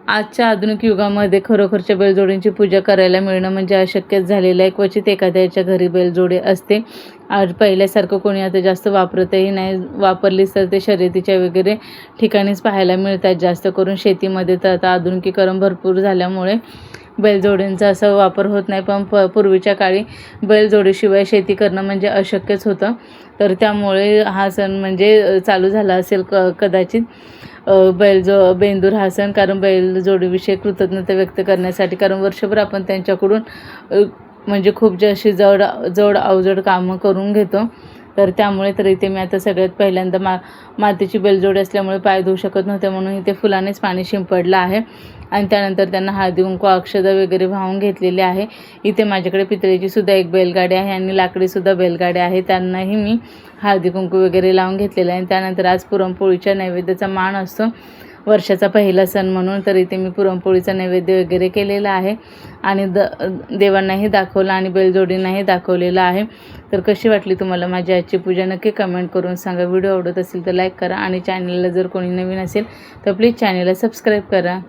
आजच्या आधुनिक युगामध्ये खरोखरच्या बैलजोडींची पूजा करायला मिळणं म्हणजे अशक्यच झालेलं आहे. क्वचित एखाद्याच्या घरी बैलजोडी असते. आज पहिल्यासारखं कोणी आता जास्त वापरतही नाही. वापरलीच तर ते शर्यतीच्या वगैरे ठिकाणीच पाहायला मिळतात. जास्त करून शेतीमध्ये तर आता आधुनिकीकरण भरपूर झाल्यामुळे बैलजोडींचा असा वापर होत नाही. पण पूर्वीच्या काळी बैलजोडीशिवाय शेती करणं म्हणजे अशक्यच होतं. तर त्यामुळे हा सण म्हणजे चालू झाला असेल कदाचित बेंदूर हा सण. कारण बैलजोडीविषयी कृतज्ञता व्यक्त करण्यासाठी, कारण वर्षभर आपण त्यांच्याकडून म्हणजे खूप अशी जड अवजड कामं करून घेतो. तर त्यामुळे तर इथे मी आता सगळ्यात पहिल्यांदा मातीची बैलजोडी असल्यामुळे पाय धुवू शकत नव्हते, म्हणून इथे फुलानेच पाणी शिंपडलं आहे. आणि त्यानंतर त्यांना हळदी कुंकू अक्षता वगैरे वाहून घेतलेली आहे. इथे माझ्याकडे पितळेची सुद्धा एक बैलगाडी आहे आणि लाकडीसुद्धा बैलगाडी आहे. त्यांनाही मी हळदी कुंकू वगैरे लावून घेतलेलं आहे. त्यानंतर आज पुरणपोळीच्या नैवेद्याचा मान असतो, वर्षाचा पहिला सण म्हणून. तर इथे मी पुरणपोळीचा नैवेद्य वगैरे केलेला आहे आणि देवांनाही दाखवलं आणि बैलजोडींनाही दाखवलेलं आहे. तर कशी वाटली तुम्हाला माझी आजची पूजा नक्की कमेंट करून सांगा. व्हिडिओ आवडत असेल तर लाईक करा आणि चॅनलला जर कोणी नवीन असेल तर प्लीज चॅनलला सबस्क्राईब करा.